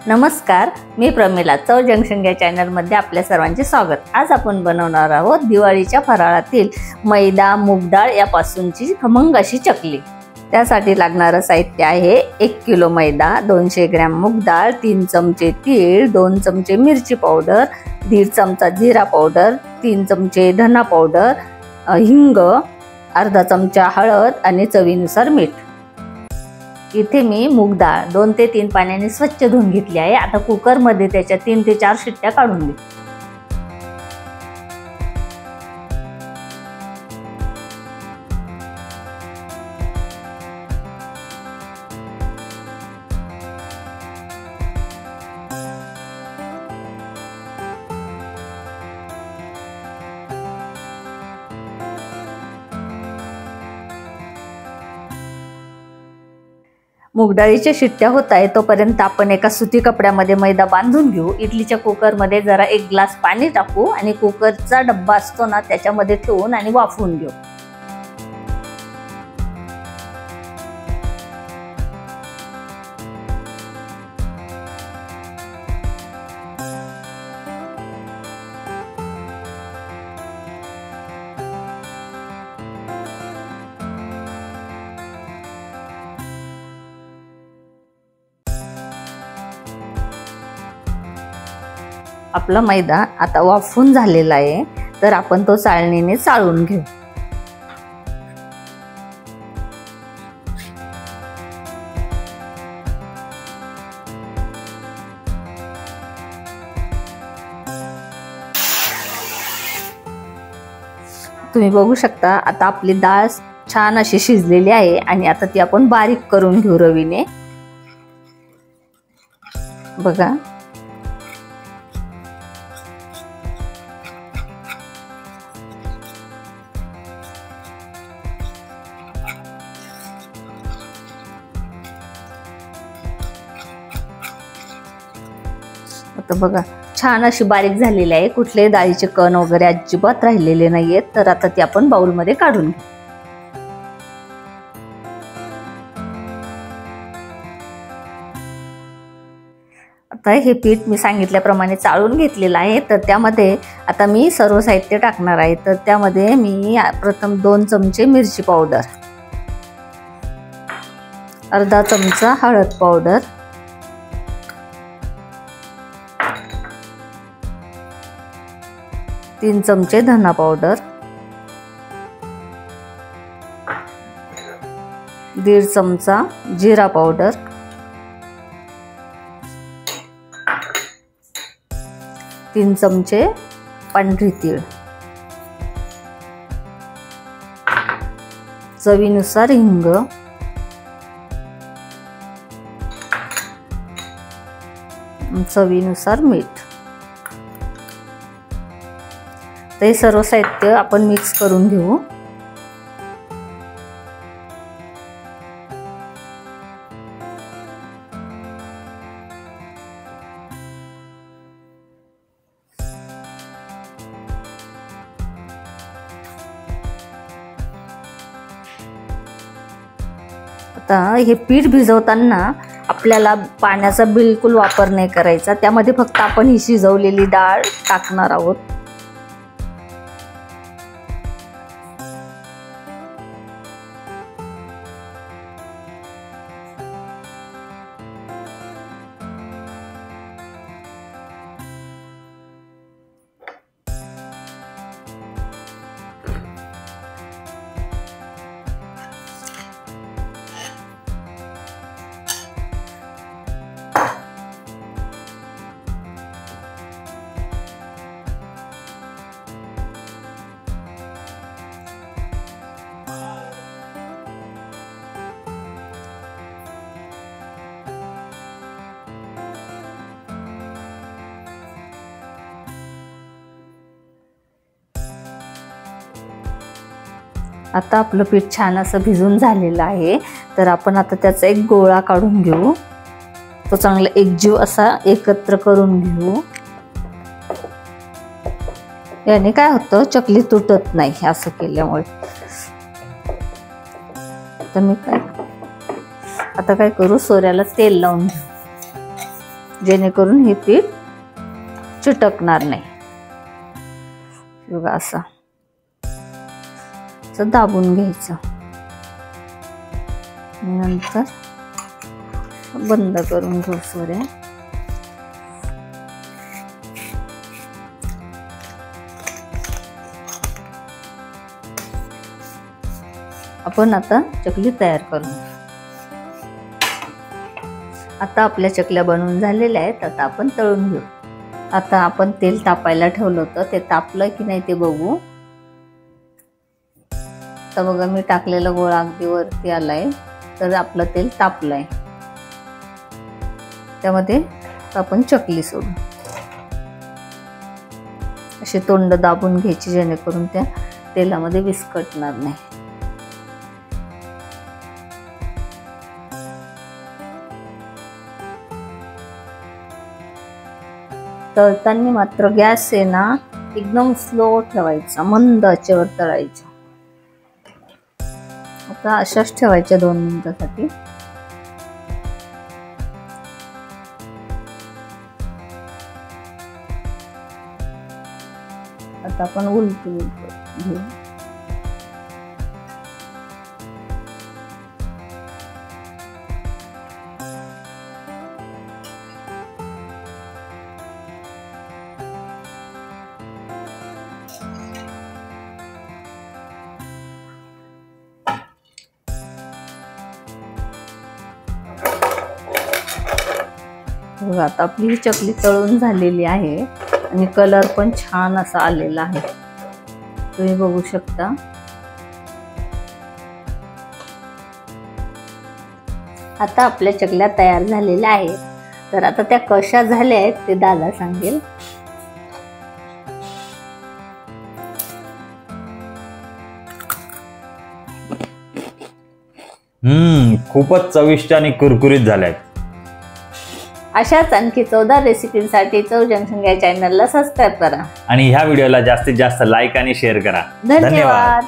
नमस्कार, मी प्रमिला चव जंक्शन या चॅनलमध्ये आपल्या सर्वांचे स्वागत। आज आपण बनवणार आहोत दिवाळीच्या फराळातील मैदा मूग डाळ यापासूनची खमंग अशी चकली। त्यासाठी लागणारे साहित्य आहे 1 किलो मैदा, 200 ग्रॅम मूग डाळ, 3 चमचे तीळ, 2 चमचे मिरची पावडर, 1.5 चमचा जीरा पावडर, 3 चमचे धना पावडर, हिंग, अर्धा चमचा हळद आणि चवीनुसार मीठ। इथे मी मूग डाळ 2 ते 3 पाण्याने स्वच्छ धुवून घेतली आहे। आता कुकर मध्ये त्याच्या 3 ते 4 शिट्ट्या काढून घे। मूग डाळीच्या शिट्ट्या होत आहे तोपर्यंत आपण एका सुती कपड्यामध्ये मैदा बांधून घेऊ। इडलीच्या कुकर मध्ये जरा 1 ग्लास पाणी टाकू आणि कुकरचा डब्बा असतो ना त्याच्यामध्ये ठेवून आणि वाफवून घेऊ। आपला मैदा आता वाफवून झालेला आहे, तर आपण तो चाळणीने चाळून घेऊ। तुम्ही बघू शकता आता आपली डाळ छान अशी शिजलेली आहे आणि आता ती आपण बारीक करून घेऊ रवीने। बघा आता बघा छान अशी बारीक झालेली आहे, कुठलेही डाळीचे कण वगैरे अजिबात राहिलेले नाहीयेत। तर आता ती आपण बाउल मध्ये काढून घेऊ। आता हे पीठ मी सांगितल्याप्रमाणे चाळून घेतलेलं आहे, तर त्यामध्ये आता मी सर्व साहित्य टाकणार आहे। तर त्यामध्ये मी प्रथम 2 चमचे मिरची पावडर, अर्धा चमचा हळद पावडर, 3 चमचे धना पावडर, 1.5 चमचा जीरा पावडर, 3 चमचे पांढरी तीळ, चवीनुसार हिंग, चवीनुसार मीठ। हे सर्व साहित्य आपण मिक्स करून घेऊ। आता हे पीठ भिजवताना आपल्याला पाण्याचा बिलकुल वापर नाही करायचा, त्यामध्ये फक्त आपण ही शिजवलेली डाळ टाकणार आहोत। आता आपलं पीठ छान असं भिजून झालेलं आहे, तर आपण आता त्याचा एक गोळा काढून घेऊ। तो चांगला एकजीव असा एकत्र करून घेऊ। याने काय होतं, चकली तुटत नाही असं केल्यामुळे। तर मी आता काय करू, सोऱ्याला तेल लावून घेऊ। जेणेकरून हे पीठ चिटकणार नाही। बघा असं दाबून घ्यायचं, नंतर बंद करून घेऊ सोऱ्या। आपण आता चकली तयार करू। आता आपल्या चकल्या बनवून झालेल्या आहेत, आता आपण तळून घेऊ। आता आपण तेल तापायला ठेवलं होतं, ते तापलं की नाही ते बघू। तर बघा मी टाकलेला गोळा अगदी वरती आलाय, तर आपलं तेल तापलंय। त्यामध्ये आपण चकली सोडू, अशी तोंड दाबून घ्यायची जेणेकरून त्या तेलामध्ये विस्कटणार नाही। तळताना मात्र गॅस आहे ना एकदम स्लो ठेवायचा, मंद आचेवर तळायचा। आता अशाच ठेवायच्या 2 मिनिटांसाठी। आता आपण उलटून घेऊ। बघा आता आपली ही चकली तळून झालेली आहे आणि कलर पण छान असा आलेला आहे, तुम्ही बघू शकता। आता आपल्या चकल्या तयार झालेल्या आहेत, तर आता त्या कशा झाल्या आहेत ते दादा सांगेल। खूपच चविष्ट आणि कुरकुरीत झाल्यात। अशाच आणखी 14 रेसिपींसाठी चव जंक्शन या चॅनलला सबस्क्राईब करा आणि ह्या व्हिडिओला जास्तीत जास्त लाईक आणि शेअर करा। धन्यवाद।